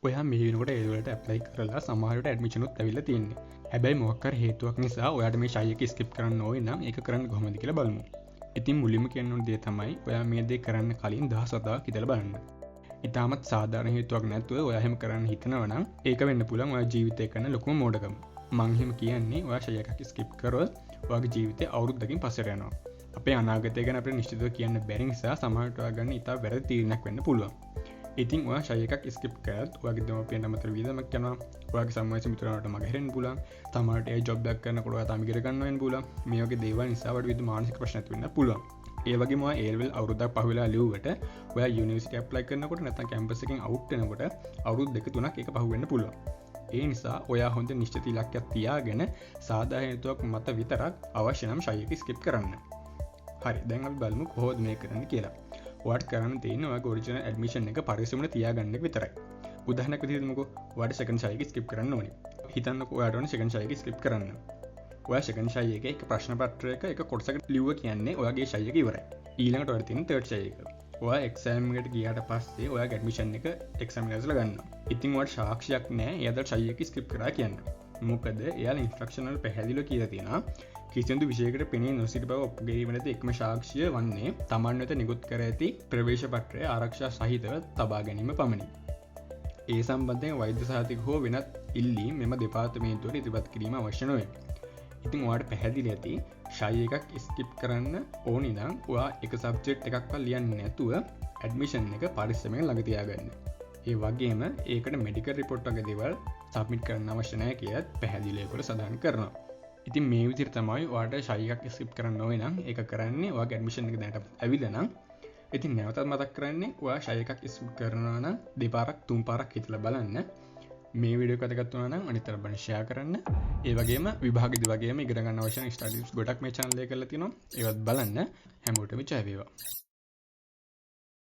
ඔයා මේ වෙනකොට ඒ වලට ඇප්ලයි කරලා සමහරට ඇඩ්මිෂන් උත් ඇවිල්ලා තියෙන්නේ. හැබැයි මොකක් හරි හේතුවක් නිසා ඔයාට මේ ෂයි එක ස්කිප් කරන්න ඕනේ නම් ඒක කරන්න කොහොමද කියලා බලමු. ඉතින් මුලින්ම කියන්න ඕන දේ තමයි ඔයා මේ දේ කරන්න කලින් දහස් වතාවක් හිතලා බලන්න. ඉතාමත් සාධාරණ හේතුවක් නැතුව ඔයා එහෙම කරන්න හිතනවා නම් ඒක වෙන්න පුළුවන් ඔයා ජීවිතේ කරන ලොකුම මෝඩකම. මං එහෙම කියන්නේ ඔයා ෂයි එකක් ස්කිප් කරොත් ඔයාගේ ජීවිතේ අවුරුද්දකින් පස්සට යනවා. අපේ අනාගතය ගැන අපිට නිශ්චිතව කියන්න බැරි නිසා සමහරට ඔයා ගන්න ඉතා වැරදි තීරණයක් වෙන්න පුළුවන්. ඉතින් ඔයා ෂයි එකක් ස්කිප් කරත් ඔයාගේ දෙමව්පියන්ට අමතර වියදමක් යනවා. ඔයාගේ සම්මානීය මිතුරන්ට මගහැරෙන්න පුළුවන්. සමහරට ඒ ජොබ් එකක් කරනකොට ඔයා තාම ඉගෙන ගන්න වෙන්න පුළුවන්. මේ වගේ දේවල් නිසා වට විවිධ මානසික ප්‍රශ්න ඇති වෙන්න පුළුවන්. ඒ වගේම ඔයා A level අවුරුද්දක් පහුවෙලා ලියුවට ඔයා යුනිවර්සිටි ඇප්ලයි කරනකොට නැත්නම් කැම්පස් එකෙන් අවුට් වෙනකොට අවුරුදු 2-3ක් ඒක පහුවෙන්න පුළුවන්. ඒ නිසා ඔයා හොඳ නිශ්චිත ඉලක්කයක් තියාගෙන සාධාරණ හේතුවක් මත විතරක් අවශ්‍ය නම් ෂයි එක ස්කිප් කරන්න. හරි, දැන් අපි බලමු කොහොමද මේක කරන්න කියලා. ඔයාට කරන්න තියෙන්නේ ඔයාගේ ඔරිජිනල් ඇඩ්මිෂන් එක පරිස්සමෙන් තියාගන්න එක විතරයි. උදාහරණයක් විදිහට මොකෝ ඔයාට සෙකන්ඩ් ෂයි එක ස්කිප් කරන්න ඕනේ. හිතන්නකෝ ඔයාට ඕනේ සෙකන්ඩ් ෂයි එක ස්කිප් කරන්න. ඔයා සෙකන්ඩ් ෂයි එකේ එක ප්‍රශ්න පත්‍රයක එක කොටසකට ලිව්ව කියන්නේ ඔයාගේ ෂයි එක ඉවරයි. ඊළඟට ඔයාලා තියෙන තර්ඩ් ෂයි එක. ඔයා එක්සෑම් එකට ගියාට පස්සේ ඔයාගේ ඇඩ්මිෂන් එක එක්සැමිනර්ස්ලා ගන්නවා. ඉතින් ඔයාට සාක්ෂියක් නැහැ එයාට ෂයි එක ස්කිප් කරා කියන්න. මොකද එයාලා ඉන්ස්ට්‍රක්ෂන් වල පැහැදිලිව කියලා තියෙනවා කිසිදු විෂයකට පෙනී නොසිටි බව ඔප්පු කිරීමට එකම සාක්ෂිය වන්නේ තමන් වෙත නිකුත් කර ඇති ප්‍රවේශ පත්‍රය ආරක්ෂා සහිතව තබා ගැනීම පමණි. ඒ සම්බන්ධයෙන් වෛද්‍ය සහතික හෝ වෙනත් ඉල්ලීම් මෙම දෙපාර්තමේන්තුවට ඉදිරිපත් කිරීම අවශ්‍ය නොවේ. ඉතින් ඔයාට පැහැදිලි ඇති ෂයි එකක් ස්කිප් කරන්න ඕනි නම් ඔයා එක සබ්ජෙක්ට් එකක්වත් ලියන්නේ නැතුව ඇඩ්මිෂන් එක පරිස්සමෙන් ළඟ තියාගන්න. ඒ වගේම ඒකට මෙඩිකල් රිපෝට් වගේ දේවල් සබ්මිට් කරන්න අවශ්‍ය නැහැ කියලා පැහැදිලිව ඒකට සඳහන් කරනවා. ඉතින් මේ විදිහට තමයි ඔයාට ෂයි එකක් ස්කිප් කරන්න ඕනේ නම් ඒක කරන්නේ ඔයාගේ ඇඩ්මිෂන් එක දැනට ඇවිල්ලා නම්. ඉතින් නැවතත් මතක් කරන්නේ ඔයා ෂයි එකක් ස්කිප් කරනවා නම් දෙපාරක් තුන් පාරක් හිතලා බලන්න. මේ වීඩියෝ එක වැදගත් වුණා නම් අනිත් අයට බලන්න ෂෙයා කරන්න. ඒ වගේම විභාගෙදි වගේම ඉගෙන ගන්න අවශ්‍ය ස්ටඩිස් ගොඩක් මේ channel එකේ කරලා තියෙනවා. ඒවත් බලන්න. හැමෝටම ජය වේවා.